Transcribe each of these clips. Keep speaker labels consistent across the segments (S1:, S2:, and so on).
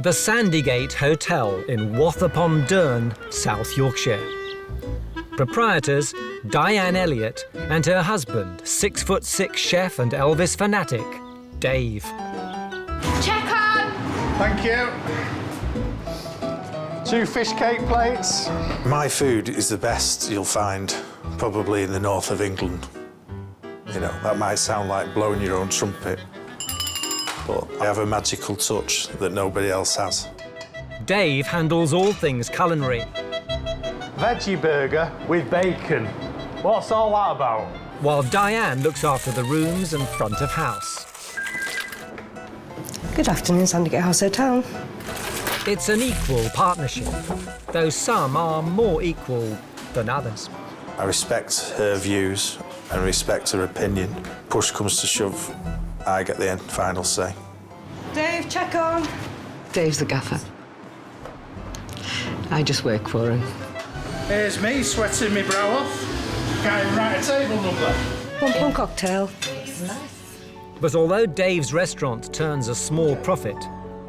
S1: The Sandygate Hotel in Wath-upon-Dearne, South Yorkshire. Proprietors Diane Elliott and her husband, 6'6" chef and Elvis fanatic, Dave.
S2: Check on!
S3: Thank you. 2 fish cake plates.
S4: My food is the best you'll find probably in the north of England. You know, that might sound like blowing your own trumpet, but I have a magical touch that nobody else has.
S1: Dave handles all things culinary,
S3: Veggie burger with bacon. What's all that about?
S1: while Diane looks after the rooms and front of house.
S5: Good afternoon, Sandygate House Hotel.
S1: It's an equal partnership, though some are more equal than others.
S4: I respect her views and respect her opinion. Push comes to shove, I get the final say.
S5: Dave, check on.
S6: Dave's the gaffer. I just work for him.
S3: Here's me sweating my brow off. Can't even write a table number.
S5: One cocktail.
S1: But although Dave's restaurant turns a small profit,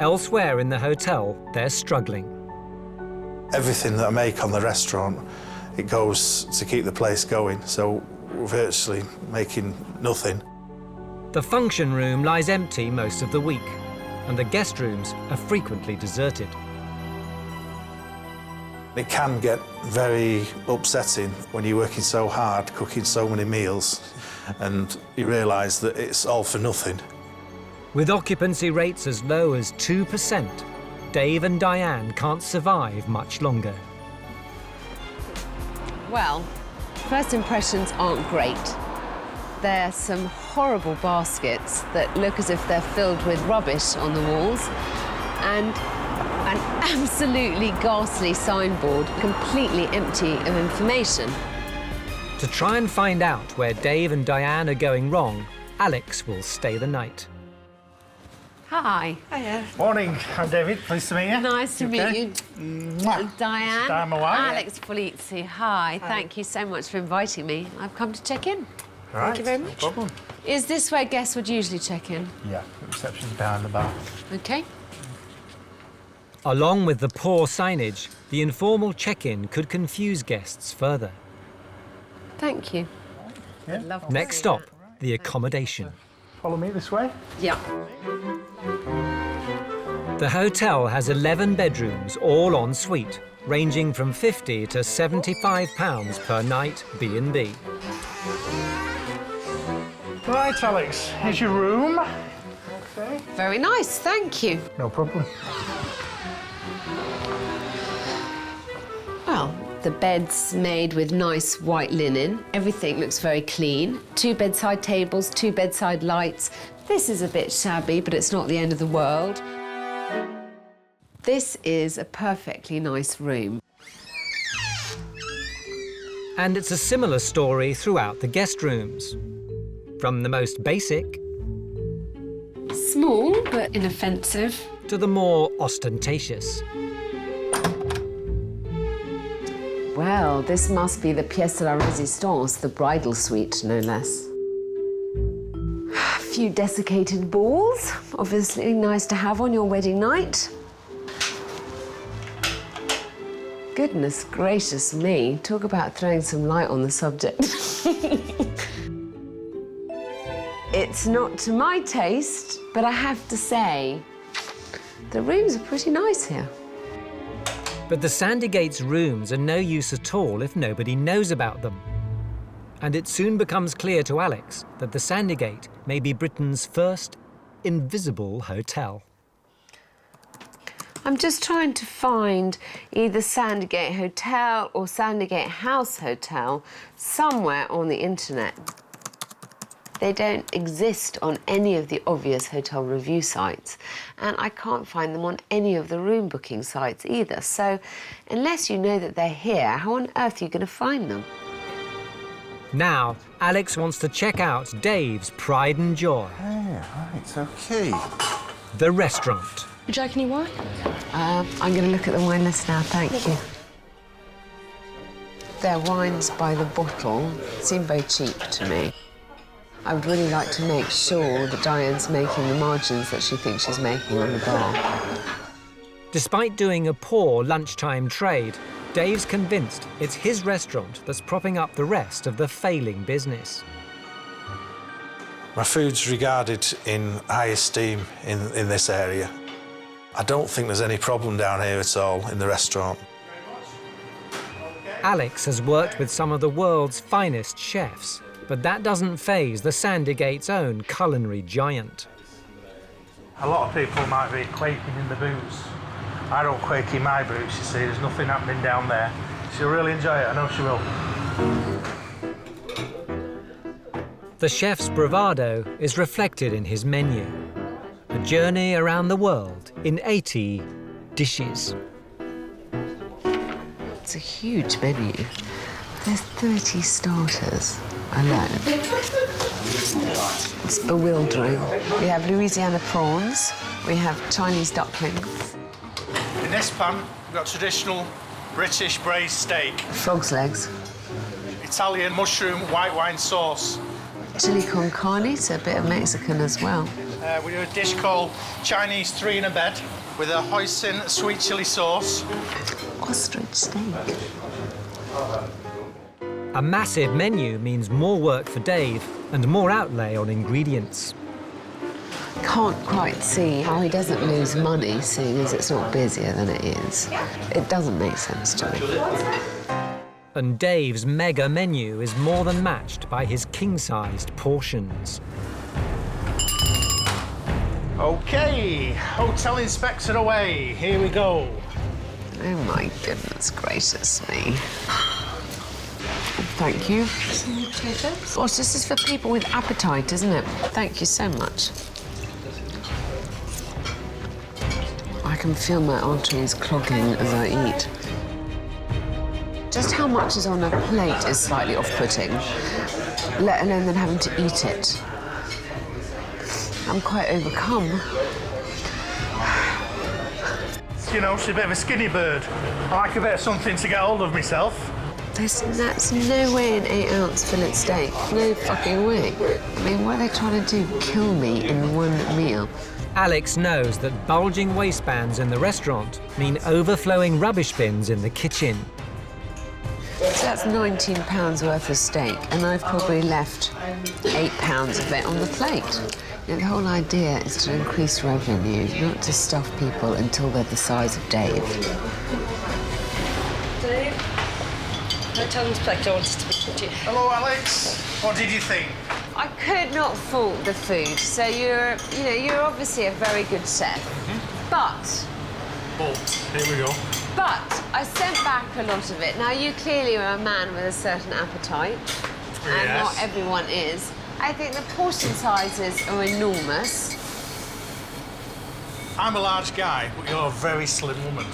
S1: elsewhere in the hotel, they're struggling.
S4: Everything that I make on the restaurant, it goes to keep the place going, so we're virtually making nothing.
S1: The function room lies empty most of the week, and the guest rooms are frequently deserted.
S4: It can get very upsetting when you're working so hard, cooking so many meals, and you realise that it's all for nothing.
S1: With occupancy rates as low as 2%, Dave and Diane can't survive much longer.
S6: Well, first impressions aren't great. There are some horrible baskets that look as if they're filled with rubbish on the walls, and an absolutely ghastly signboard, completely empty of information.
S1: To try and find out where Dave and Diane are going wrong, Alex will stay the night.
S6: Hi.
S5: Hiya.
S3: Morning, I'm David. Pleased to meet you.
S6: Nice to meet you.
S3: Mwah.
S6: Diane.
S3: Diane, my wife.
S6: Alex Polizzi. Hi. Thank you so much for inviting me. I've come to check in.
S3: All right,
S6: Thank you very much.
S3: No problem.
S6: Is this where guests would usually check in?
S3: Yeah, the reception's behind the bar.
S6: OK.
S1: Along with the poor signage, the informal check-in could confuse guests further.
S6: Thank you.
S3: Yeah.
S6: Love to
S1: Next
S6: see
S1: stop,
S6: that.
S1: the accommodation.
S3: Follow me this way.
S6: Yeah.
S1: The hotel has 11 bedrooms, all en suite, ranging from £50 to £75 per night B&B.
S3: Right, Alex, here's your room. Okay.
S6: Very nice, thank you.
S3: No problem.
S6: Well, the bed's made with nice white linen. Everything looks very clean. 2 bedside tables, 2 bedside lights. This is a bit shabby, but it's not the end of the world. This is a perfectly nice room.
S1: And it's a similar story throughout the guest rooms. From the most basic
S6: Small, but inoffensive.
S1: to the more ostentatious.
S6: Well, this must be the pièce de la résistance, the bridal suite, no less. A few desiccated balls, obviously nice to have on your wedding night. Goodness gracious me, talk about throwing some light on the subject. It's not to my taste, but I have to say, the rooms are pretty nice here.
S1: But the Sandygate's rooms are no use at all if nobody knows about them. And it soon becomes clear to Alex that the Sandygate may be Britain's first invisible hotel.
S6: I'm just trying to find either Sandygate Hotel or Sandygate House Hotel somewhere on the internet. They don't exist on any of the obvious hotel review sites, and I can't find them on any of the room booking sites either. So unless you know that they're here, how on earth are you going to find them?
S1: Now, Alex wants to check out Dave's pride and joy,
S4: Yeah, right, OK.
S1: the restaurant.
S5: Would you like any wine?
S6: I'm going to look at the wine list now, thank you. Their wines by the bottle seem very cheap to me. I would really like to make sure that Diane's making the margins that she thinks she's making on the bar.
S1: Despite doing a poor lunchtime trade, Dave's convinced it's his restaurant that's propping up the rest of the failing business.
S4: My food's regarded in high esteem in this area. I don't think there's any problem down here at all in the restaurant.
S1: Alex has worked with some of the world's finest chefs, but that doesn't faze the Sandygate's own culinary giant.
S3: A lot of people might be quaking in the boots. I don't quake in my boots, you see. There's nothing happening down there. She'll really enjoy it, I know she will.
S1: The chef's bravado is reflected in his menu. A journey around the world in 80 dishes.
S6: It's a huge menu. There's 30 starters alone. It's bewildering. We have Louisiana prawns. We have Chinese dumplings.
S3: In this pan, we've got traditional British braised steak,
S6: Frog's legs.
S3: Italian mushroom white wine sauce.
S6: Chili con carne, so a bit of Mexican as well.
S3: We do a dish called Chinese 3 in a bed with a hoisin sweet chili sauce.
S6: Ostrich steak.
S1: A massive menu means more work for Dave and more outlay on ingredients.
S6: Can't quite see how he doesn't lose money, seeing as it's not busier than it is. It doesn't make sense to me.
S1: And Dave's mega menu is more than matched by his king-sized portions.
S3: OK, hotel inspector away. Here we go.
S6: Oh my goodness gracious me. Thank you. Well, this is for people with appetite, isn't it? Thank you so much. I can feel my arteries clogging as I eat. Just how much is on a plate is slightly off-putting, let alone then having to eat it. I'm quite overcome.
S3: You know, she's a bit of a skinny bird. I like a bit of something to get hold of myself.
S6: That's no way an 8-ounce fillet steak. No fucking way. I mean, what are they trying to do? Kill me in one meal?
S1: Alex knows that bulging waistbands in the restaurant mean overflowing rubbish bins in the kitchen.
S6: So that's £19 worth of steak, and I've probably left £8 of it on the plate. You know, the whole idea is to increase revenue, not to stuff people until they're the size of Dave.
S5: Dave, hotel inspector wants to speak to you.
S3: Hello, Alex. What did you think?
S6: I could not fault the food. So you're obviously a very good chef. But
S3: Here we go.
S6: I sent back a lot of it. Now, you clearly are a man with a certain appetite, and
S3: Yes.
S6: not everyone is. I think the portion sizes are enormous.
S3: I'm a large guy, but you're a very slim woman.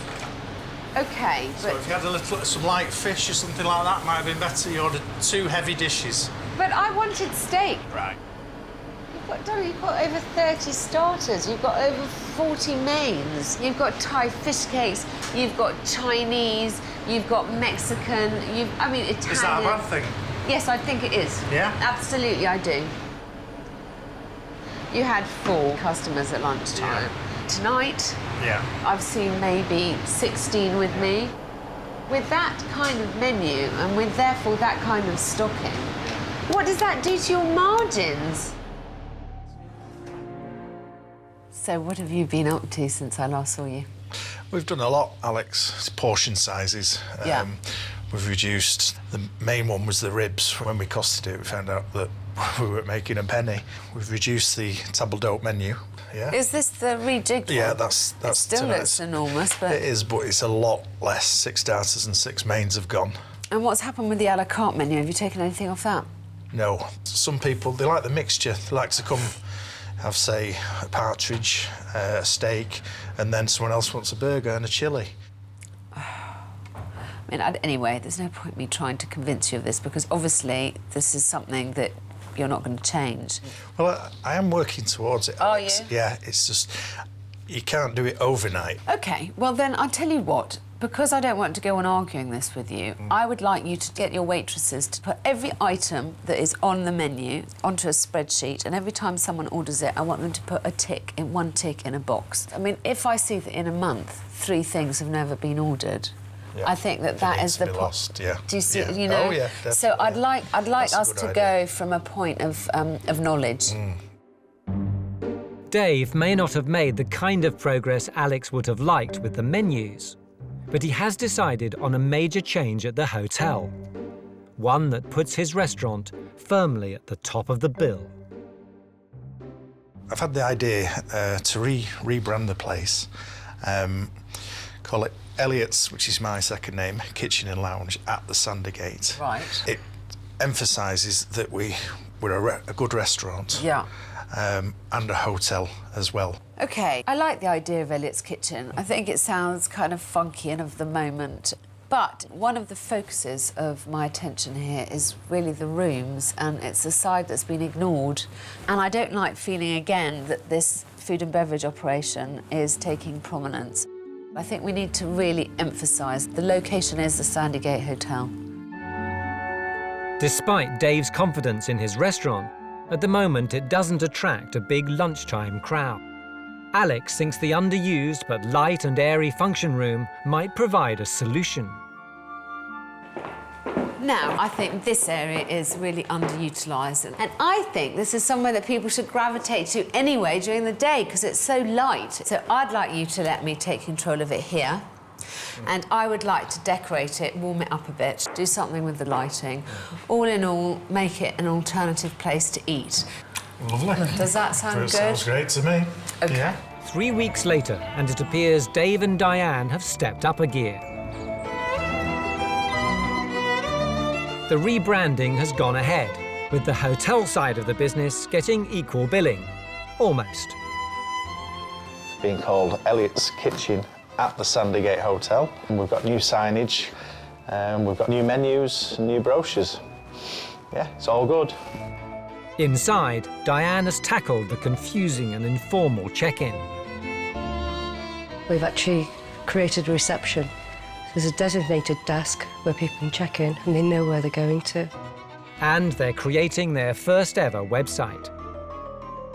S6: OK,
S3: So if you had some light fish or something like that, might have been better. You ordered 2 heavy dishes.
S6: but I wanted steak.
S3: Right.
S6: You've got over 30 starters. You've got over 40 mains. You've got Thai fish cakes. You've got Chinese. You've got Mexican. Italian.
S3: Is that a bad thing?
S6: Yes, I think it is.
S3: Yeah?
S6: Absolutely, I do. You had 4 customers at lunchtime.
S3: Yeah.
S6: Tonight,
S3: Yeah.
S6: I've seen maybe 16 with me. With that kind of menu and with, therefore, that kind of stocking, what does that do to your margins? So what have you been up to since I last saw you?
S4: We've done a lot, Alex. It's portion sizes.
S6: Yeah.
S4: We've reduced. The main one was the ribs. When we costed it, we found out that we weren't making a penny. We've reduced the table d'hote menu. Yeah.
S6: Is this the rejigged
S4: Yeah,
S6: one?
S4: that's
S6: It still
S4: tonight's.
S6: looks enormous, but...
S4: It is, but it's a lot less. 6 starters and 6 mains have gone.
S6: And what's happened with the a la carte menu? Have you taken anything off that?
S4: No. Some people, they like the mixture. They like to come have, say, a partridge, a steak, and then someone else wants a burger and a chilli.
S6: Anyway, there's no point me trying to convince you of this, because obviously this is something that you're not going to change.
S4: Well, I am working towards it, Alex.
S6: you?
S4: Yeah, it's just, you can't do it overnight.
S6: OK, well then, I'll tell you what. Because I don't want to go on arguing this with you, I would like you to get your waitresses to put every item that is on the menu onto a spreadsheet, and every time someone orders it, I want them to put one tick in a box. I mean, if I see that in a month 3 things have never been ordered, I think that is the
S4: lost. Yeah.
S6: Do you see?
S4: Yeah.
S6: You know.
S4: Oh, yeah, definitely.
S6: So I'd like us to
S4: idea.
S6: go from a point of knowledge.
S1: Dave may not have made the kind of progress Alex would have liked with the menus, but he has decided on a major change at the hotel. One that puts his restaurant firmly at the top of the bill.
S4: I've had the idea to rebrand the place, call it Elliot's, which is my second name, Kitchen and Lounge at the Sandygate.
S6: Right.
S4: It emphasises that we're a good restaurant.
S6: Yeah.
S4: And a hotel as well.
S6: OK, I like the idea of Elliot's Kitchen. I think it sounds kind of funky and of the moment. But one of the focuses of my attention here is really the rooms, and it's the side that's been ignored. And I don't like feeling again that this food and beverage operation is taking prominence. I think we need to really emphasise the location is the Sandygate Hotel.
S1: Despite Dave's confidence in his restaurant, at the moment it doesn't attract a big lunchtime crowd. Alex thinks the underused but light and airy function room might provide a solution.
S6: Now, I think this area is really underutilised, and I think this is somewhere that people should gravitate to anyway during the day because it's so light. So I'd like you to let me take control of it here, and I would like to decorate it, warm it up a bit, do something with the lighting. All in all, make it an alternative place to eat.
S4: Lovely.
S6: Does that sound good?
S4: Sounds great to me.
S6: OK.
S4: Yeah.
S1: 3 weeks later, and it appears Dave and Diane have stepped up a gear. The rebranding has gone ahead, with the hotel side of the business getting equal billing. Almost.
S4: It's being called Elliot's Kitchen at the Sandygate Hotel. And we've got new signage, we've got new menus and new brochures. Yeah, it's all good.
S1: Inside, Diane has tackled the confusing and informal check-in.
S5: We've actually created a reception. There's a designated desk where people can check in and they know where they're going to.
S1: And they're creating their first ever website.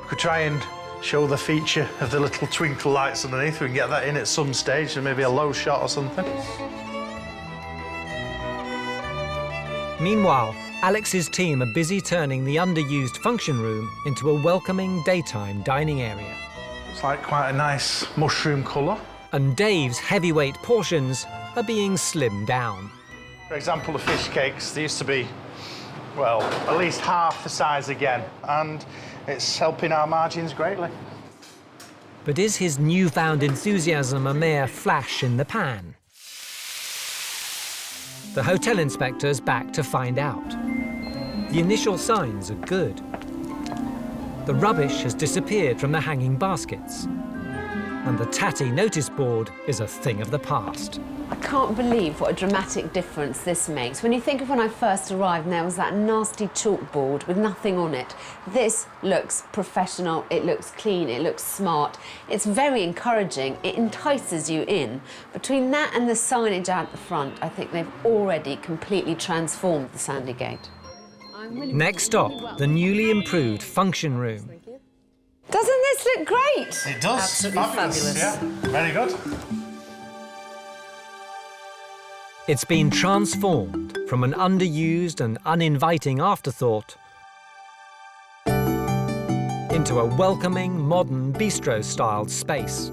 S3: We could try and show the feature of the little twinkle lights underneath. We can get that in at some stage, and maybe a low shot or something.
S1: Meanwhile, Alex's team are busy turning the underused function room into a welcoming daytime dining area.
S3: It's like quite a nice mushroom colour.
S1: And Dave's heavyweight portions are being slimmed down.
S3: For example, the fish cakes, they used to be, well, at least half the size again, and it's helping our margins greatly.
S1: But is his newfound enthusiasm a mere flash in the pan? The hotel inspector's back to find out. The initial signs are good. The rubbish has disappeared from the hanging baskets, and the tatty notice board is a thing of the past.
S6: I can't believe what a dramatic difference this makes. When you think of when I first arrived and there was that nasty chalkboard with nothing on it, this looks professional, it looks clean, it looks smart. It's very encouraging, it entices you in. Between that and the signage out the front, I think they've already completely transformed the Sandygate.
S1: Next stop, the newly improved function room.
S6: Doesn't this look great?
S3: It does.
S6: Absolutely fabulous.
S3: Yeah, very good.
S1: It's been transformed from an underused and uninviting afterthought into a welcoming, modern, bistro-styled space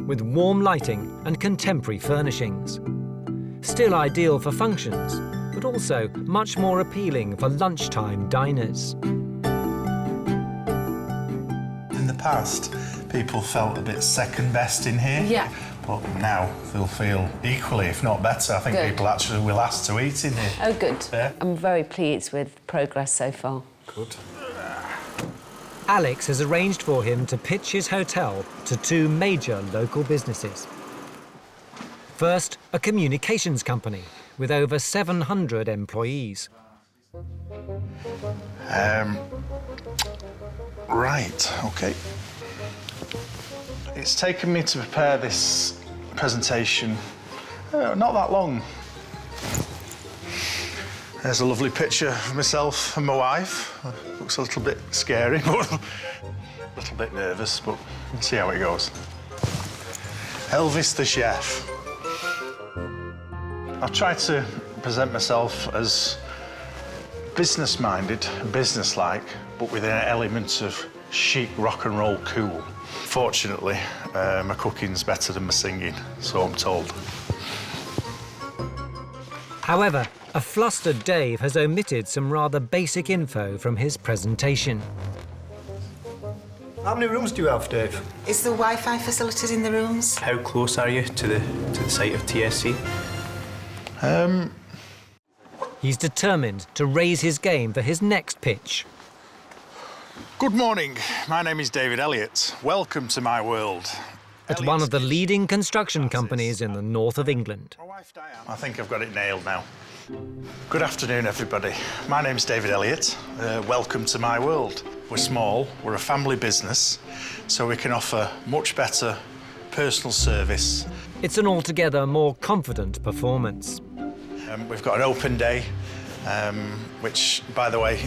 S1: with warm lighting and contemporary furnishings. Still ideal for functions, but also much more appealing for lunchtime diners.
S4: In the past, people felt a bit second best in here.
S6: Yeah.
S4: But now they'll feel equally, if not better. I think
S6: Good.
S4: people actually will ask to eat in here.
S6: Oh, good.
S4: Yeah.
S6: I'm very pleased with progress so far.
S4: Good.
S1: Alex has arranged for him to pitch his hotel to 2 major local businesses. First, a communications company with over 700 employees.
S4: Right, OK. It's taken me to prepare this presentation
S3: Not that long. There's a lovely picture of myself and my wife. Looks a little bit scary, but a little bit nervous, but we'll see how it goes. Elvis the chef. I've tried to present myself as business-minded, business-like, but with an element of chic rock and roll cool. Fortunately, my cooking's better than my singing, so I'm told.
S1: However, a flustered Dave has omitted some rather basic info from his presentation.
S7: How many rooms do you have, Dave?
S8: Is there Wi-Fi facilities in the rooms?
S7: How close are you to the site of TSC?
S1: He's determined to raise his game for his next pitch.
S3: Good morning. My name is David Elliott. Welcome to my world.
S1: At one of the leading construction companies in the north of England.
S3: My wife Diane. I think I've got it nailed now. Good afternoon, everybody. My name's David Elliott. Welcome to my world. We're small, we're a family business, so we can offer much better personal service.
S1: It's an altogether more confident performance.
S3: We've got an open day, which, by the way,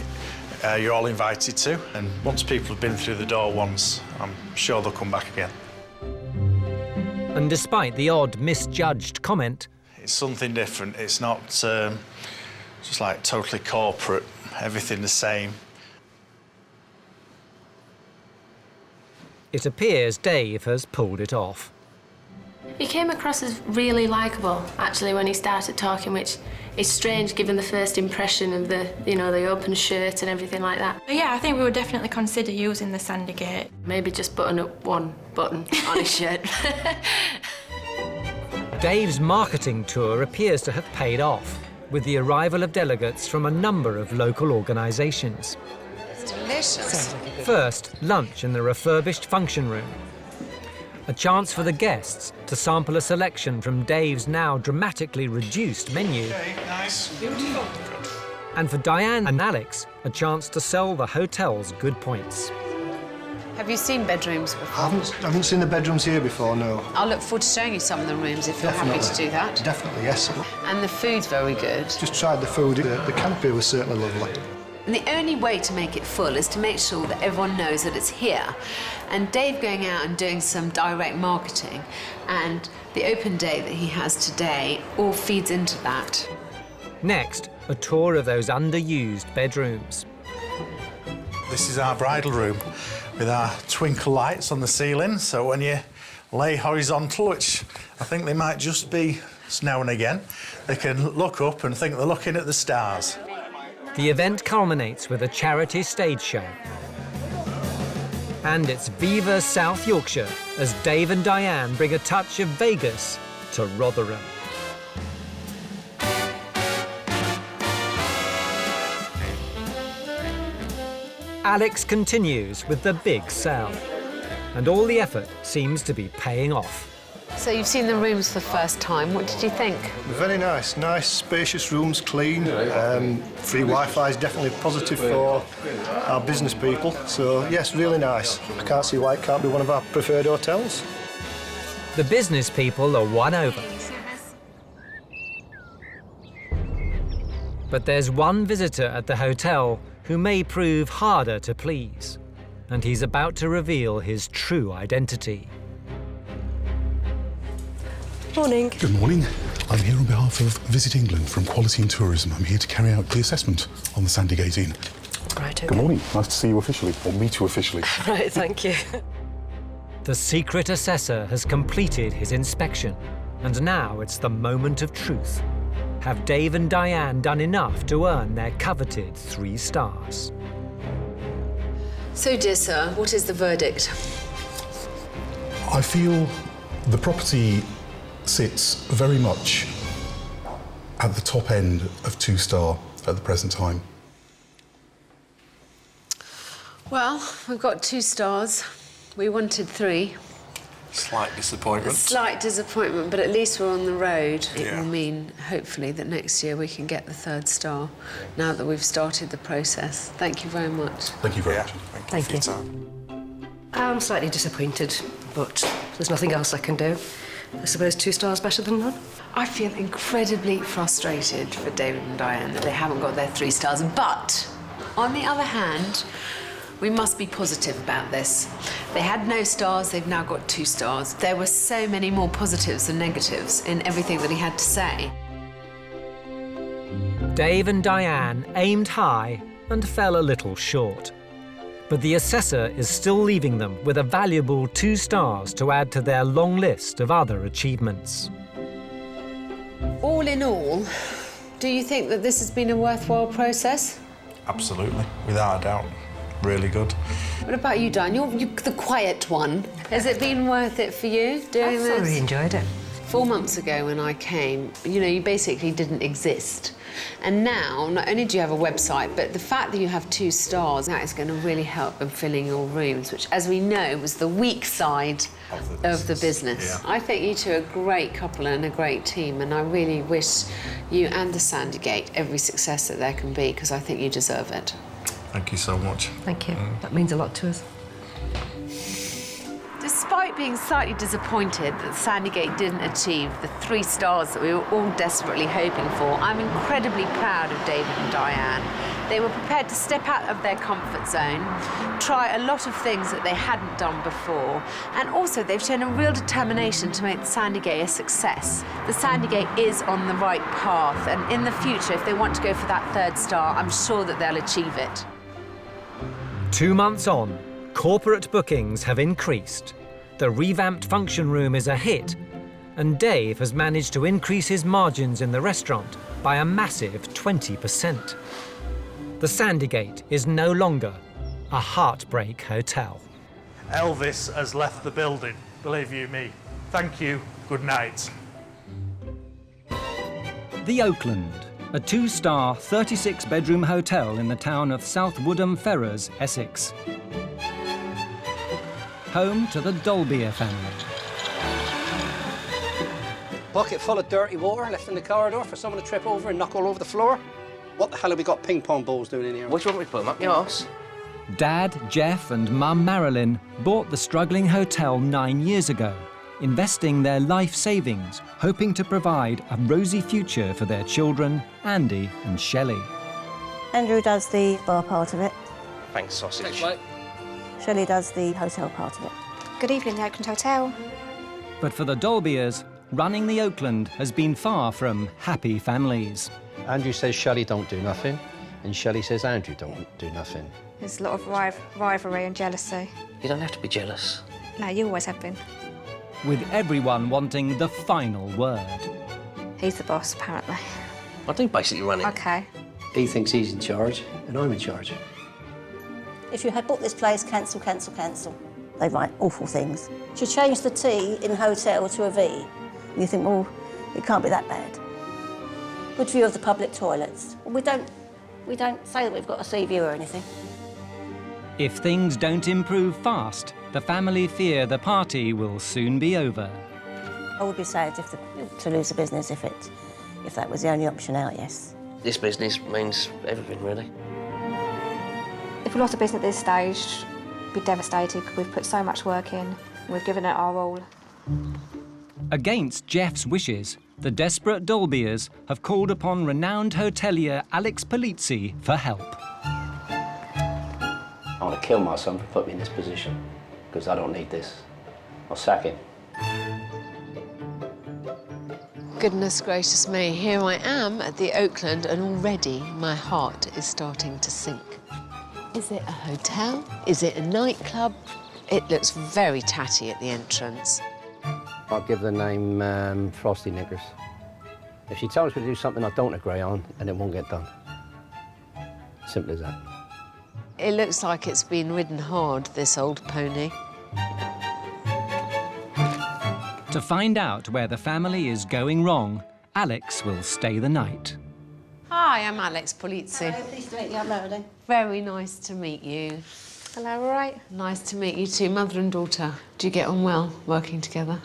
S3: you're all invited to. And once people have been through the door once, I'm sure they'll come back again.
S1: And despite the odd misjudged comment,
S3: it's something different. It's not just like totally corporate, everything the same.
S1: it appears Dave has pulled it off.
S2: He came across as really likeable, actually, when he started talking, which is strange given the first impression of the, you know, the open shirt and everything like that.
S9: But yeah, I think we would definitely consider using the Sandygate.
S6: Maybe just button up one button on his shirt.
S1: Dave's marketing tour appears to have paid off, with the arrival of delegates from a number of local organisations.
S8: It's delicious.
S1: First, lunch in the refurbished function room. A chance for the guests to sample a selection from Dave's now dramatically reduced menu.
S3: Okay, nice.
S1: And for Diane and Alex, a chance to sell the hotel's good points.
S6: Have you seen bedrooms before?
S7: I haven't seen the bedrooms here before, no.
S6: I'll look forward to showing you some of the rooms if you're happy to do that.
S7: Definitely, yes.
S6: And the food's very good.
S7: Just tried the food. The canopy was certainly lovely.
S6: And the only way to make it full is to make sure that everyone knows that it's here. And Dave going out and doing some direct marketing and the open day that he has today all feeds into that.
S1: Next, a tour of those underused bedrooms.
S3: This is our bridal room with our twinkle lights on the ceiling, so when you lay horizontal, which I think they might just be now and again, they can look up and think they're looking at the stars.
S1: The event culminates with a charity stage show. And it's Viva South Yorkshire as Dave and Diane bring a touch of Vegas to Rotherham. Alex continues with the big sell, and all the effort seems to be paying off.
S6: So you've seen the rooms for the first time. What did you think?
S7: Very nice. Nice, spacious rooms, clean. Free Wi-Fi is definitely positive for our business people. So, yes, really nice. I can't see why it can't be one of our preferred hotels.
S1: The business people are won over. But there's one visitor at the hotel who may prove harder to please, and he's about to reveal his true identity.
S5: Morning.
S10: Good morning. I'm here on behalf of Visit England from Quality and Tourism. I'm here to carry out the assessment on the Sandygate Inn.
S5: Right, okay.
S10: Good morning. Nice to see you officially, or meet you officially.
S5: Right, thank you.
S1: The secret assessor has completed his inspection, and now it's the moment of truth. Have Dave and Diane done enough to earn their coveted 3 stars?
S6: So, dear sir, what is the verdict?
S10: I feel the property sits very much at the top end of 2-star at the present time.
S6: Well, we've got 2 stars. We wanted 3.
S4: Slight disappointment.
S6: A slight disappointment, but at least we're on the road. It will mean, hopefully, that next year we can get the 3rd star, now that we've started the process. Thank you very much.
S10: Thank you very much.
S5: Thank you. I'm slightly disappointed, but there's nothing else I can do. I suppose 2 stars better than none?
S6: I feel incredibly frustrated for David and Diane that they haven't got their 3 stars. But, on the other hand, we must be positive about this. They had no stars, they've now got 2 stars. There were so many more positives than negatives in everything that he had to say.
S1: Dave and Diane aimed high and fell a little short. But the assessor is still leaving them with a valuable 2 stars to add to their long list of other achievements.
S6: All in all, do you think that this has been a worthwhile process?
S4: Absolutely, without a doubt. Really good.
S6: What about you, Diane? You're the quiet one. Has it been worth it for you doing this?
S5: I really enjoyed it.
S6: 4 months ago when I came, you basically didn't exist. And now, not only do you have a website, but the fact that you have 2 stars, that is going to really help in filling your rooms, which, as we know, was the weak side of the business.
S4: Yeah.
S6: I think you two are a great couple and a great team, and I really wish you and the Sandygate every success that there can be, because I think you deserve it.
S4: Thank you so much.
S5: Thank you. That means a lot to us.
S6: Despite being slightly disappointed that Sandygate didn't achieve the 3 stars that we were all desperately hoping for, I'm incredibly proud of David and Diane. They were prepared to step out of their comfort zone, try a lot of things that they hadn't done before, and also they've shown a real determination to make the Sandygate a success. The Sandygate is on the right path, and in the future, if they want to go for that 3rd star, I'm sure that they'll achieve it.
S1: 2 months on, corporate bookings have increased. The revamped function room is a hit, and Dave has managed to increase his margins in the restaurant by a massive 20%. The Sandygate is no longer a heartbreak hotel.
S3: Elvis has left the building, believe you me. Thank you, good night.
S1: The Oakland, a 2-star 36-bedroom hotel in the town of South Woodham Ferrers, Essex. Home to the Dolbear family.
S11: Bucket full of dirty water left in the corridor for someone to trip over and knock all over the floor. What the hell have we got ping pong balls doing in here?
S12: What do you want me to put them up your arse?
S1: Dad, Jeff and Mum Marilyn bought the struggling hotel 9 years ago, investing their life savings, hoping to provide a rosy future for their children, Andy and Shelley.
S13: Andrew does the bar part of it.
S12: Thanks, sausage.
S11: Thanks, mate.
S13: Shelley does the hotel part of it.
S9: Good evening, the Oakland Hotel.
S1: But for the Dolbears, running the Oakland has been far from happy families.
S11: Andrew says Shelley don't do nothing, and Shelley says Andrew don't do nothing.
S9: There's a lot of rivalry and jealousy.
S12: You don't have to be jealous.
S9: No, you always have been.
S1: With everyone wanting the final word.
S9: He's the boss, apparently.
S12: I do basically run it.
S9: OK.
S11: He thinks he's in charge, and I'm in charge.
S13: If you had booked this place, cancel, cancel, cancel. They write awful things. You change the T in hotel to a V. And you think, well, it can't be that bad. Good view of the public toilets. We don't say that we've got a sea view or anything.
S1: If things don't improve fast, the family fear the party will soon be over.
S13: I would be sad to lose the business if that was the only option out, yes.
S12: This business means everything, really.
S9: If we lost the business at this stage, we'd be devastated because we've put so much work in. We've given it our all.
S1: Against Jeff's wishes, the desperate Dolbears have called upon renowned hotelier Alex Polizzi for help.
S11: I want to kill my son for putting me in this position, because I don't need this. I'll sack him.
S6: Goodness gracious me, here I am at the Oakland, and already my heart is starting to sink. Is it a hotel? Is it a nightclub? It looks very tatty at the entrance.
S11: I'll give the name Frosty Knickers. If she tells me to do something I don't agree on, and it won't get done. Simple as that.
S6: It looks like it's been ridden hard, this old pony.
S1: To find out where the family is going wrong, Alex will stay the night.
S6: Hi, I'm Alex Polizzi.
S13: Hello, pleased to meet you. I'm Marilyn.
S6: Very nice to meet you.
S9: Hello, all right?
S6: Nice to meet you too, mother and daughter. Do you get on well working together?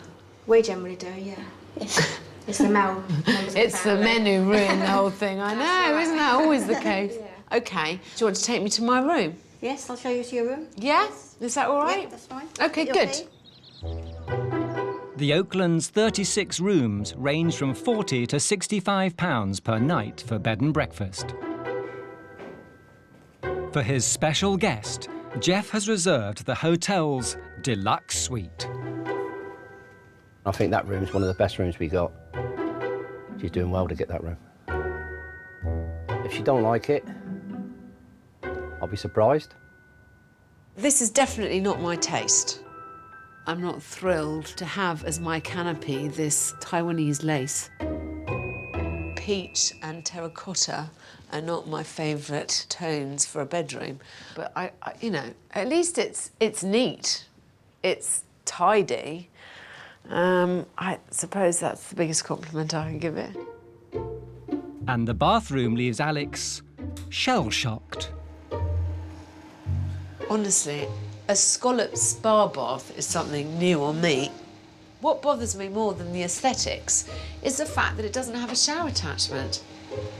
S9: We generally do, yeah. It's the male.
S6: It's the men who ruin the whole thing, I know, isn't that always the case?
S9: Yeah.
S6: OK, do you want to take me to my room?
S13: Yes, I'll show you to your room.
S6: Yeah?
S13: Yes.
S6: Is that all right?
S13: Yeah, that's fine.
S6: OK,
S13: Your
S6: good.
S13: key.
S1: The Oakland's 36 rooms range from £40 to £65 per night for bed and breakfast. For his special guest, Jeff has reserved the hotel's deluxe suite.
S11: I think that room's one of the best rooms we got. She's doing well to get that room. If she don't like it, I'll be surprised.
S6: This is definitely not my taste. I'm not thrilled to have as my canopy this Taiwanese lace. Peach and terracotta are not my favourite tones for a bedroom. But I you know, at least it's neat. It's tidy. I suppose that's the biggest compliment I can give it.
S1: And the bathroom leaves Alex shell-shocked.
S6: Honestly, a scallop spa bath is something new on me. What bothers me more than the aesthetics is the fact that it doesn't have a shower attachment.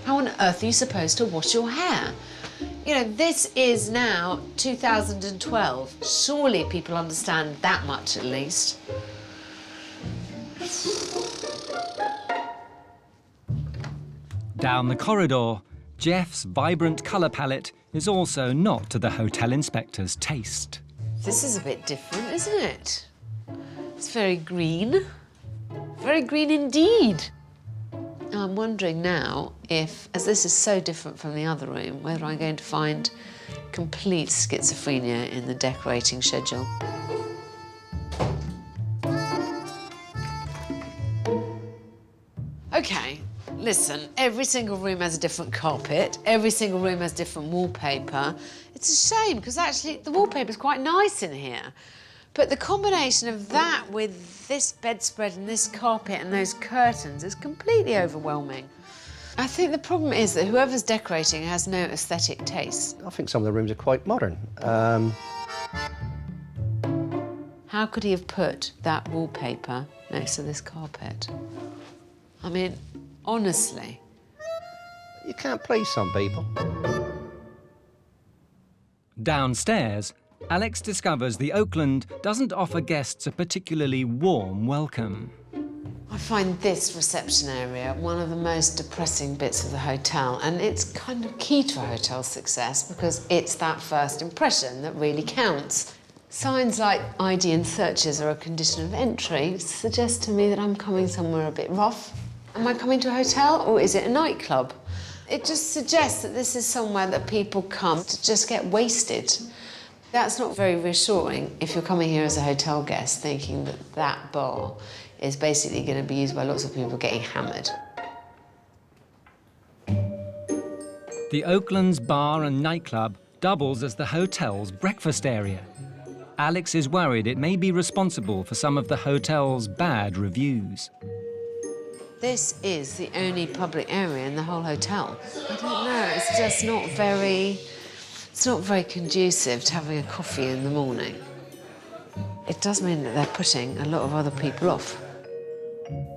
S6: How on earth are you supposed to wash your hair? You know, this is now 2012. Surely people understand that much at least.
S1: Down the corridor, Jeff's vibrant colour palette is also not to the hotel inspector's taste.
S6: This is a bit different, isn't it? It's very green. Very green indeed. I'm wondering now if, as this is so different from the other room, whether I'm going to find complete schizophrenia in the decorating schedule. OK, listen, every single room has a different carpet, every single room has different wallpaper. It's a shame, because actually the wallpaper's quite nice in here. But the combination of that with this bedspread and this carpet and those curtains is completely overwhelming. I think the problem is that whoever's decorating has no aesthetic taste.
S11: I think some of the rooms are quite modern.
S6: How could he have put that wallpaper next to this carpet? I mean, honestly.
S11: You can't please some people.
S1: Downstairs, Alex discovers the Oakland doesn't offer guests a particularly warm welcome.
S6: I find this reception area one of the most depressing bits of the hotel, and it's kind of key to a hotel's success because it's that first impression that really counts. Signs like ID and searches are a condition of entry suggest to me that I'm coming somewhere a bit rough. Am I coming to a hotel or is it a nightclub? It just suggests that this is somewhere that people come to just get wasted. That's not very reassuring if you're coming here as a hotel guest thinking that that bar is basically going to be used by lots of people getting hammered.
S1: The Oakland's bar and nightclub doubles as the hotel's breakfast area. Alex is worried it may be responsible for some of the hotel's bad reviews.
S6: This is the only public area in the whole hotel. I don't know, it's just not very... It's not very conducive to having a coffee in the morning. It does mean that they're putting a lot of other people off.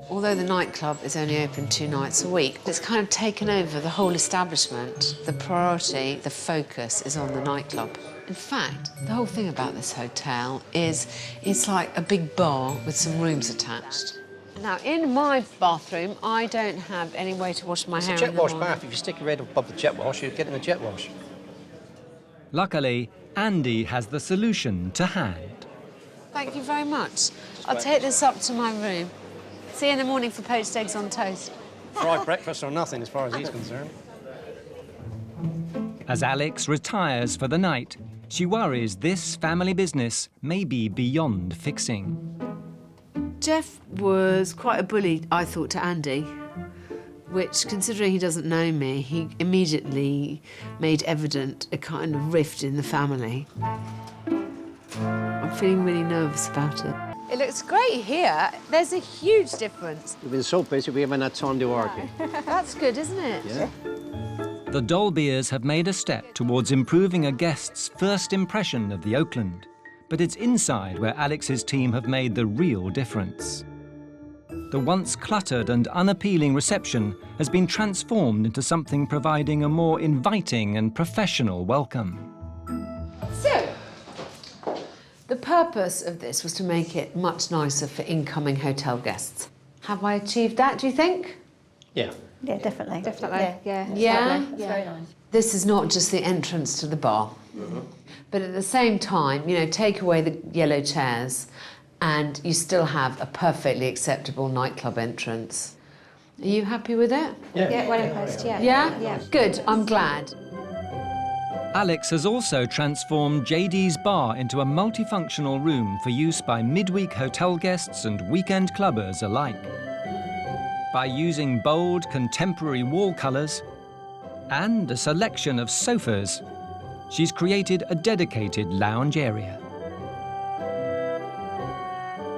S6: Although the nightclub is only open 2 nights a week, it's kind of taken over the whole establishment. The priority, the focus is on the nightclub. In fact, the whole thing about this hotel is it's like a big bar with some rooms attached. Now, in my bathroom, I don't have any way to wash my hair.
S11: It's a jet wash bath. If you stick your head above the jet wash, you're getting a jet wash.
S1: Luckily, Andy has the solution to hand.
S6: Thank you very much. I'll take this up to my room. See you in the morning for poached eggs on toast.
S11: Fried breakfast or nothing, as far as he's concerned.
S1: As Alex retires for the night, she worries this family business may be beyond fixing.
S6: Jeff was quite a bully, I thought, to Andy, which, considering he doesn't know me, he immediately made evident a kind of rift in the family. I'm feeling really nervous about it. It looks great here. There's a huge difference.
S11: We've been so busy we haven't had time to argue.
S6: That's good, isn't it?
S11: Yeah.
S1: The Dolbeers have made a step towards improving a guest's first impression of the Oakland, but it's inside where Alex's team have made the real difference. The once cluttered and unappealing reception has been transformed into something providing a more inviting and professional welcome.
S6: So, the purpose of this was to make it much nicer for incoming hotel guests. Have I achieved that, do you think?
S12: Yeah.
S13: Yeah, definitely.
S9: Definitely.
S13: Yeah.
S6: Yeah?
S13: It's very nice.
S6: This is not just the entrance to the bar. But at the same time, you know, take away the yellow chairs and you still have a perfectly acceptable nightclub entrance. Are you happy with it?
S9: Yeah, well impressed, yeah.
S6: Yeah?
S9: Yeah.
S6: Good, I'm glad.
S1: Alex has also transformed JD's bar into a multifunctional room for use by midweek hotel guests and weekend clubbers alike. By using bold, contemporary wall colours and a selection of sofas, she's created a dedicated lounge area.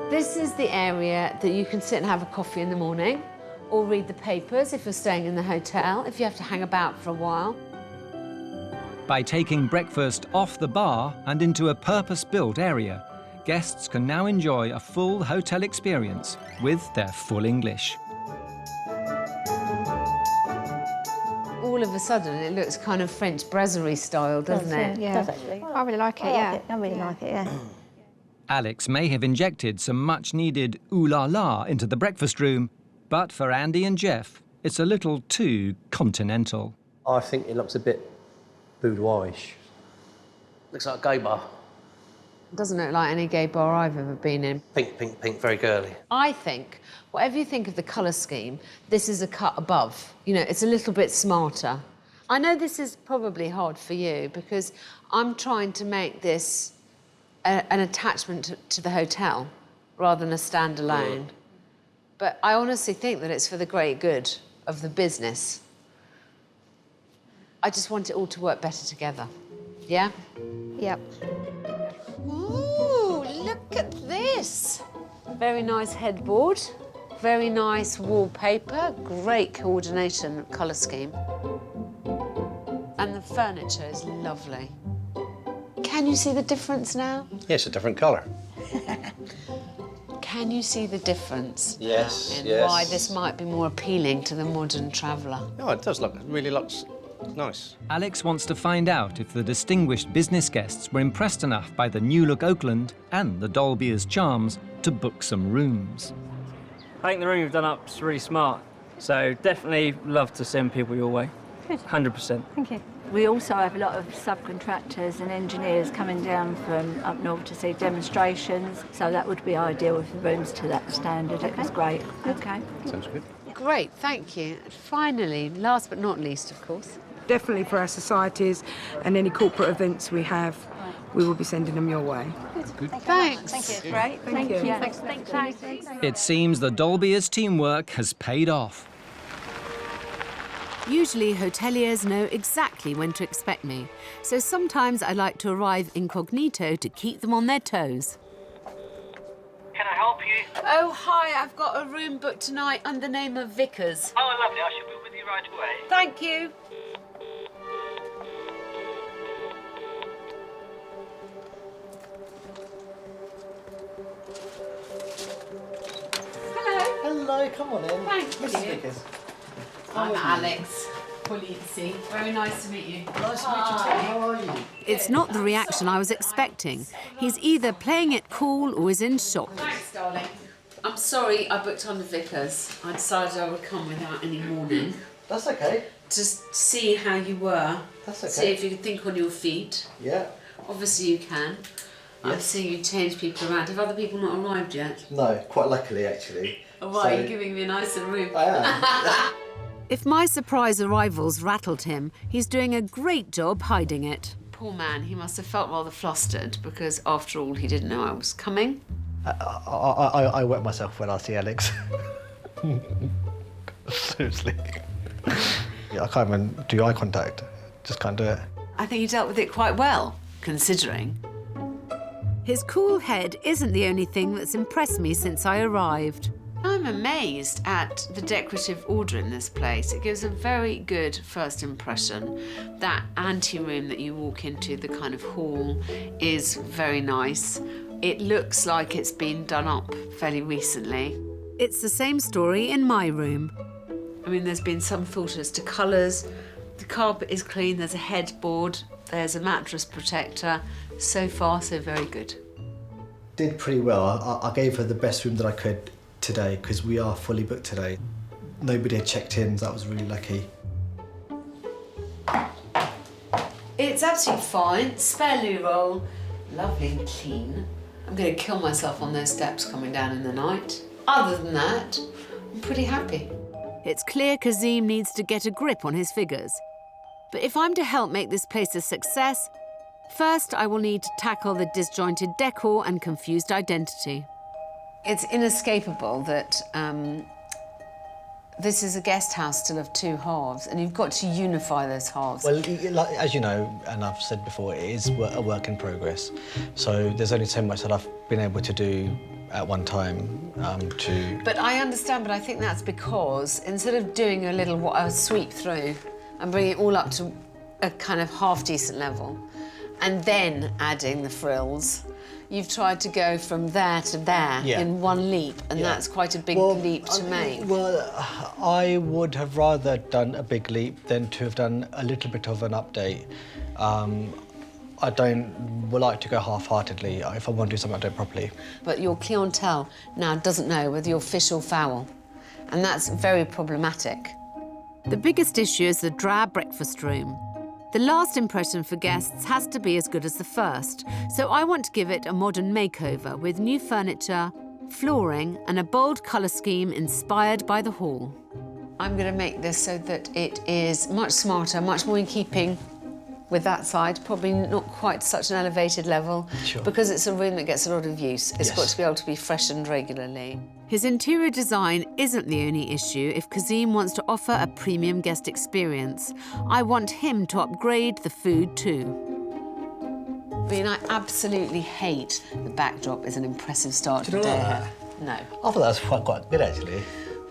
S6: This is the area that you can sit and have a coffee in the morning, or read the papers if you're staying in the hotel, if you have to hang about for a while.
S1: By taking breakfast off the bar and into a purpose-built area, guests can now enjoy a full hotel experience with their full English.
S6: All of a sudden, it looks kind of French brasserie style, doesn't it?
S9: Yeah.
S13: Does actually.
S9: I really like it, yeah.
S13: I really like it, yeah.
S1: Alex may have injected some much-needed ooh la la into the breakfast room, but for Andy and Jeff, it's a little too continental.
S11: I think it looks a bit boudoir-ish.
S12: Looks like a gay bar.
S6: Doesn't look like any gay bar I've ever been in.
S12: Pink, pink, pink, very girly.
S6: I think, whatever you think of the colour scheme, this is a cut above. You know, it's a little bit smarter. I know this is probably hard for you because I'm trying to make this an attachment to the hotel rather than a standalone. But I honestly think that it's for the great good of the business. I just want it all to work better together. Yeah?
S9: Yep.
S6: Ooh, look at this. Very nice headboard, very nice wallpaper, great coordination colour scheme. And the furniture is lovely. Can you see the difference now?
S12: Yeah, it's a different colour.
S6: Can you see the difference?
S12: Yes,
S6: in
S12: yes.
S6: why this might be more appealing to the modern traveller?
S12: No, it does look, it really looks nice.
S1: Alex wants to find out if the distinguished business guests were impressed enough by the new-look Oakland and the Dolby's charms to book some rooms.
S14: I think the room you've done up is really smart, so definitely love to send people your way.
S9: Good.
S14: 100%.
S9: Thank you.
S15: We also have a lot of subcontractors and engineers coming down from up north to see demonstrations, so that would be ideal if the room's to that standard. It was great. Okay.
S12: Sounds good.
S6: Great, thank you. Finally, last but not least, of course.
S16: Definitely for our societies and any corporate events we have, we will be sending them your way.
S6: Good. Thanks.
S15: Thank you. Great.
S16: Thank you.
S15: Thanks.
S1: It seems the Dolby's teamwork has paid off.
S17: Usually, hoteliers know exactly when to expect me, so sometimes I like to arrive incognito to keep them on their toes.
S14: Can I help you?
S6: Oh, hi, I've got a room booked tonight under the name of Vickers.
S14: Oh, lovely. I should be with you right away.
S6: Thank you. Hello.
S18: Hello, come on in.
S6: Thank
S18: Mrs.
S6: you.
S18: Vickers.
S6: I'm Alex. Polizzi. Very nice to meet you.
S18: Nice to meet you too. How are you?
S17: It's not the reaction I was expecting. He's either playing it cool or is in shock.
S6: Thanks, darling. I'm sorry I booked on the Vickers. I decided I would come without any warning.
S18: That's okay.
S6: Just see how you were.
S18: That's okay.
S6: See if you could think on your feet.
S18: Yeah.
S6: Obviously you can. I'm
S18: Yes.
S6: seeing you change people around. Have other people not arrived yet?
S18: No, quite luckily actually.
S6: Oh, why? Are you giving me a nicer room?
S18: I am.
S17: If my surprise arrivals rattled him, he's doing a great job hiding it.
S6: Poor man, he must have felt rather flustered because, after all, he didn't know I was coming.
S18: I wet myself when I see Alex. Seriously. Yeah, I can't even do eye contact. Just can't do it.
S6: I think he dealt with it quite well, considering.
S17: His cool head isn't the only thing that's impressed me since I arrived.
S6: I'm amazed at the decorative order in this place. It gives a very good first impression. That ante-room that you walk into, the kind of hall, is very nice. It looks like it's been done up fairly recently.
S17: It's the same story in my room.
S6: I mean, there's been some thought as to colours. The carpet is clean, there's a headboard, there's a mattress protector. So far, so very good.
S18: did pretty well. I gave her the best room that I could today because we are fully booked today. Nobody had checked in, so that was really lucky.
S6: It's absolutely fine. Spare loo roll, lovely and clean. I'm going to kill myself on those steps coming down in the night. Other than that, I'm pretty happy.
S17: It's clear Kazim needs to get a grip on his figures. But if I'm to help make this place a success, first I will need to tackle the disjointed decor and confused identity.
S6: It's inescapable that this is a guest house still of two halves, and you've got to unify those halves.
S18: Well, as you know, and I've said before, it is a work in progress. So there's only so much that I've been able to do at one time
S6: But I understand, but I think that's because instead of doing a sweep through and bringing it all up to a kind of half-decent level, and then adding the frills, you've tried to go from there to there in one leap, and that's quite a big leap to make.
S18: Well, I would have rather done a big leap than to have done a little bit of an update. I don't like to go half-heartedly. If I want to do something, I do it properly.
S6: But your clientele now doesn't know whether you're fish or fowl, and that's very problematic.
S17: The biggest issue is the drab breakfast room. The last impression for guests has to be as good as the first, so I want to give it a modern makeover with new furniture, flooring, and a bold colour scheme inspired by the hall.
S6: I'm going to make this so that it is much smarter, much more in keeping with that side, probably not quite such an elevated level, because it's a room that gets a lot of use. It's got to be able to be freshened regularly.
S17: His interior design isn't the only issue if Kazim wants to offer a premium guest experience. I want him to upgrade the food too.
S6: I mean, I absolutely hate the backdrop is an impressive start to the day. No.
S18: I thought that was quite good, actually.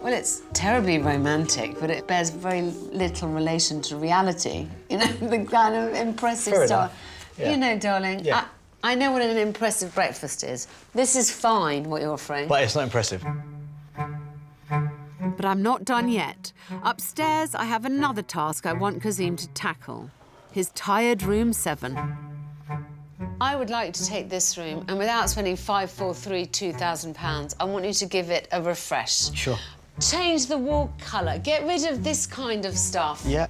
S6: Well, it's terribly romantic, but it bears very little relation to reality. You know, the kind of impressive start.
S18: Yeah.
S6: You know, darling, I know what an impressive breakfast is. This is fine, what you're offering.
S18: But it's not impressive.
S17: But I'm not done yet. Upstairs, I have another task I want Kazim to tackle. His tired room 7.
S6: I would like to take this room, and without spending £2,000, I want you to give it a refresh.
S18: Sure.
S6: Change the wall colour. Get rid of this kind of stuff.
S18: Yeah.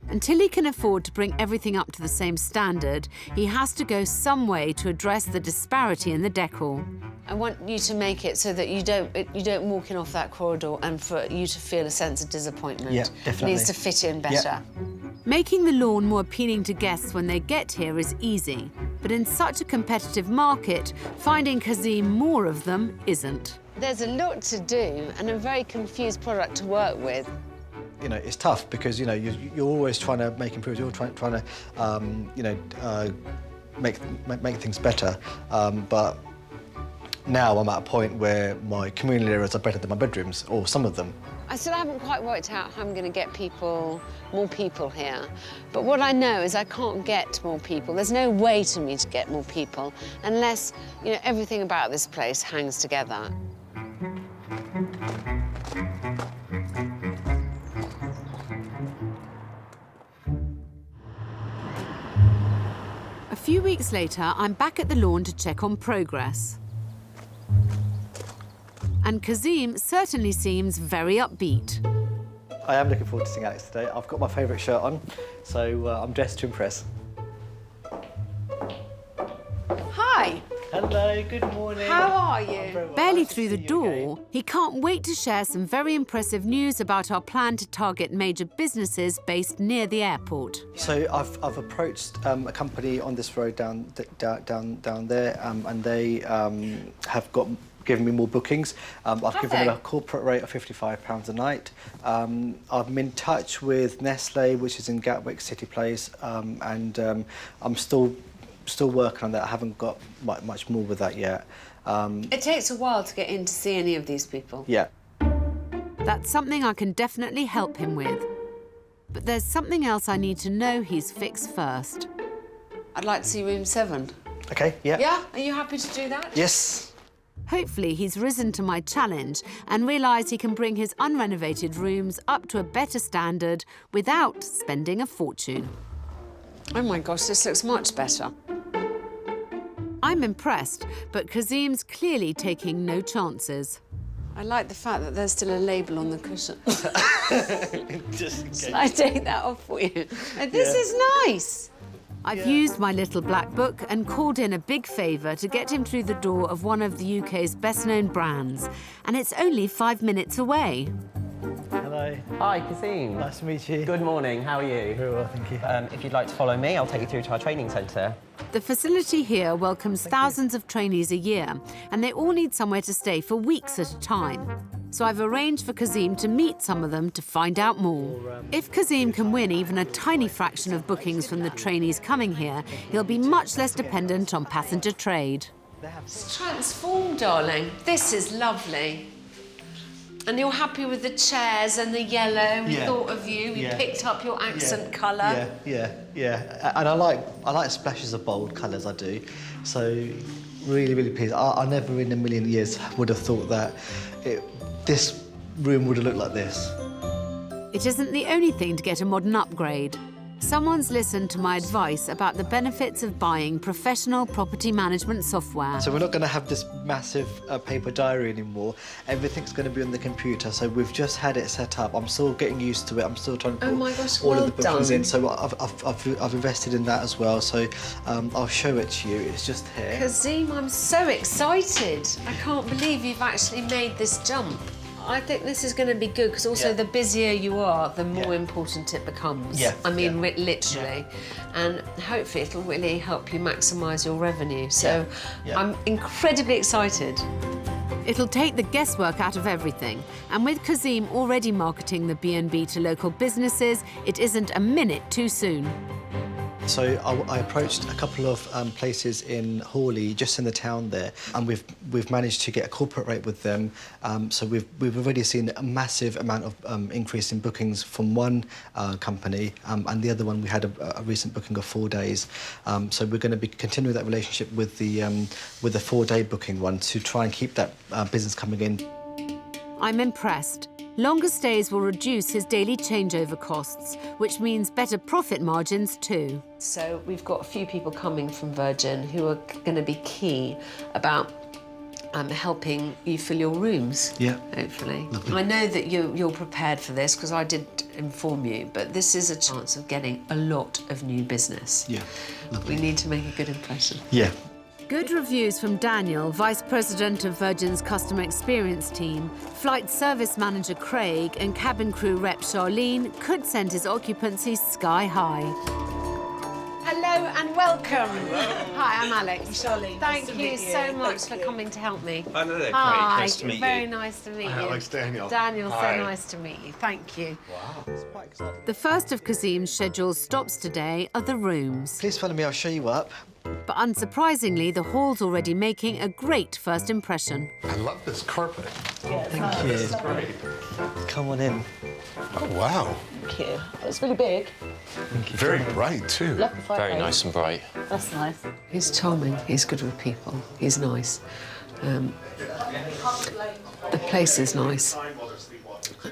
S17: Until he can afford to bring everything up to the same standard, he has to go some way to address the disparity in the decor.
S6: I want you to make it so that you don't walk in off that corridor and for you to feel a sense of disappointment.
S18: Yeah, definitely.
S6: It needs to fit in better.
S18: Yeah.
S17: Making the lawn more appealing to guests when they get here is easy, but in such a competitive market, finding Kazim more of them isn't.
S6: There's a lot to do and a very confused product to work with.
S18: You know, it's tough because, you know, you're always trying to make improvements, you're trying to, make things better. But now I'm at a point where my communal areas are better than my bedrooms, or some of them.
S6: I still haven't quite worked out how I'm going to get more people here. But what I know is I can't get more people. There's no way to me to get more people unless, you know, everything about this place hangs together.
S17: A few weeks later, I'm back at the lawn to check on progress. And Kazim certainly seems very upbeat.
S18: I am looking forward to seeing Alex today. I've got my favourite shirt on, so I'm dressed to impress.
S6: Hi.
S18: Hello, good morning.
S6: How are you?
S17: Barely through the door, he can't wait to share some very impressive news about our plan to target major businesses based near the airport.
S18: So I've approached a company on this road down there, and they have given me more bookings. I've given them a corporate rate of £55 a night. I'm in touch with Nestle, which is in Gatwick City Place, and I'm still working on that. I haven't got much more with that yet.
S6: It takes a while to get in to see any of these people.
S18: Yeah.
S17: That's something I can definitely help him with. But there's something else I need to know he's fixed first.
S6: I'd like to see room 7.
S18: OK, yeah.
S6: Yeah? Are you happy to do that?
S18: Yes.
S17: Hopefully he's risen to my challenge and realised he can bring his unrenovated rooms up to a better standard without spending a fortune.
S6: Oh my gosh, this looks much better.
S17: I'm impressed, but Kazim's clearly taking no chances.
S6: I like the fact that there's still a label on the cushion.
S18: Just in case.
S6: Shall I take that off for you? This is nice.
S17: I've used my little black book and called in a big favour to get him through the door of one of the UK's best-known brands, and it's only 5 minutes away.
S19: Hello.
S20: Hi, Kazim.
S19: Nice to meet you.
S20: Good morning, how are you?
S19: Very well, thank you.
S20: If you'd like to follow me, I'll take you through to our training centre.
S17: The facility here welcomes thousands of trainees a year, and they all need somewhere to stay for weeks at a time. So I've arranged for Kazim to meet some of them to find out more. If Kazim can win even a tiny fraction of bookings from the trainees coming here, he'll be much less dependent on passenger trade.
S6: It's transformed, darling. This is lovely. And you're happy with the chairs and the yellow? We thought of you. We picked up your accent colour.
S18: Yeah. And I like splashes of bold colours, I do. So really, really pleased. I never in a million years would have thought that this room would have looked like this.
S17: It isn't the only thing to get a modern upgrade. Someone's listened to my advice about the benefits of buying professional property management software.
S18: So we're not going to have this massive paper diary anymore. Everything's going to be on the computer. So we've just had it set up. I'm still getting used to it. I'm still trying to put all of the bookings in. So I've invested in that as well. So I'll show it to you. It's just here.
S6: Kazim, I'm so excited. I can't believe you've actually made this jump. I think this is going to be good because also the busier you are, the more important it becomes. I mean, literally. And hopefully it'll really help you maximise your revenue. So I'm incredibly excited.
S17: It'll take the guesswork out of everything. And with Kazim already marketing the B&B to local businesses, it isn't a minute too soon.
S18: So I approached a couple of places in Hawley, just in the town there, and we've managed to get a corporate rate with them. So we've already seen a massive amount of increase in bookings from one company, and the other one we had a recent booking of 4 days. So we're going to be continuing that relationship with the 4-day booking one to try and keep that business coming in.
S17: I'm impressed. Longer stays will reduce his daily changeover costs, which means better profit margins too.
S6: So we've got a few people coming from Virgin who are going to be key about helping you fill your rooms, hopefully. Lovely. I know that you're prepared for this because I did inform you, but this is a chance of getting a lot of new business.
S18: Lovely.
S6: We need to make a good impression.
S17: Good reviews from Daniel, Vice President of Virgin's Customer Experience team, Flight Service Manager Craig and cabin crew rep Charlene could send his occupancy sky high.
S6: Hello and welcome.
S8: Hello.
S6: Hi, I'm Alex.
S8: Charlene.
S6: Thank you so much for coming to help me.
S8: Oh, no, great.
S6: Hi.
S8: Nice to meet you.
S6: Very nice to meet you.
S8: Alex, Daniel.
S6: Daniel,
S8: Hi.
S6: so nice to meet you. Thank you.
S18: Wow, it's quite exciting.
S17: The first of Kazim's scheduled stops today are the rooms.
S18: Please follow me, I'll show you up.
S17: But unsurprisingly, the hall's already making a great first impression.
S10: I love this carpet.
S18: Thank you.
S10: This is great.
S18: Come on in.
S10: Oh, wow.
S8: Thank you. It's really big.
S10: Very bright, too.
S8: Very nice
S20: and bright.
S8: That's nice.
S6: He's charming. He's good with people. He's nice. The place is nice.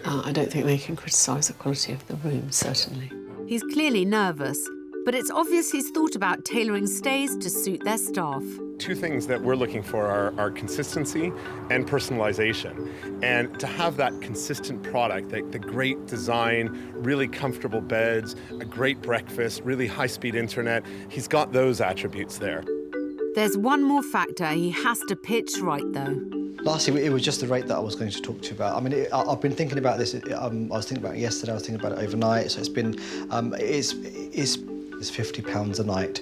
S6: I don't think they can criticise the quality of the room, certainly.
S17: He's clearly nervous, but it's obvious he's thought about tailoring stays to suit their staff.
S21: Two things that we're looking for are consistency and personalization. And to have that consistent product, the great design, really comfortable beds, a great breakfast, really high-speed internet, he's got those attributes there.
S17: There's one more factor he has to pitch right, though.
S18: Lastly, it was just the rate that I was going to talk to you about. I mean, I've been thinking about this. I was thinking about it yesterday. I was thinking about it overnight. So it's been, it's £50 a night,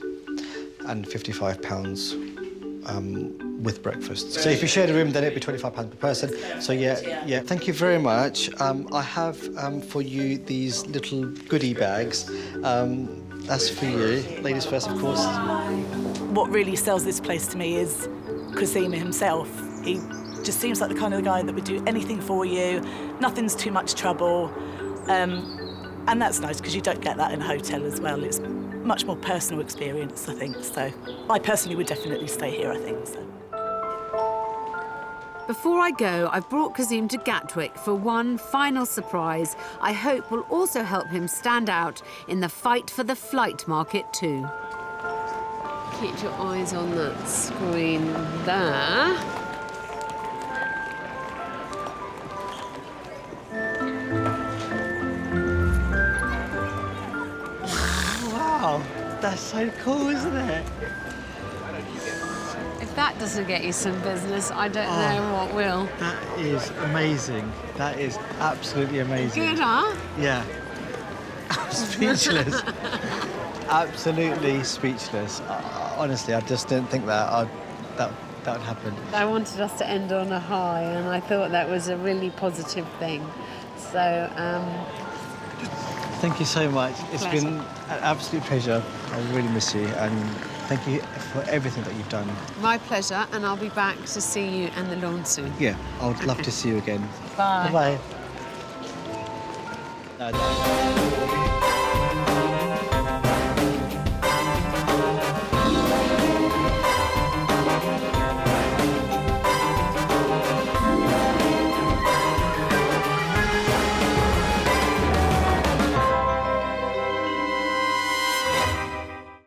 S18: and £55 with breakfast. So if you shared a room, then it'd be £25 per person. So yeah. Thank you very much. I have for you these little goodie bags. That's for you. Ladies first, of course.
S22: What really sells this place to me is Kazim himself. He just seems like the kind of guy that would do anything for you. Nothing's too much trouble. And that's nice because you don't get that in a hotel as well. It's much more personal experience, I think. So I personally would definitely stay here, I think. So.
S17: Before I go, I've brought Kazim to Gatwick for one final surprise I hope will also help him stand out in the fight for the flight market too.
S6: keep your eyes on that screen there.
S19: Wow, that's so cool, isn't it?
S6: If that doesn't get you some business, I don't know what will.
S19: That is amazing. That is absolutely amazing.
S6: Good, huh?
S19: Yeah. I'm speechless. Absolutely speechless. Honestly, I just didn't think that would happen.
S6: I wanted us to end on a high, and I thought that was a really positive thing. So,
S19: Thank you so much. It's
S6: Pleasure.
S19: been an absolute pleasure. I really miss you, and thank you for everything that you've done.
S6: my pleasure, and I'll be back to see you and the lawn soon.
S19: Yeah, I would love to see you again.
S6: Bye.
S19: Bye-bye.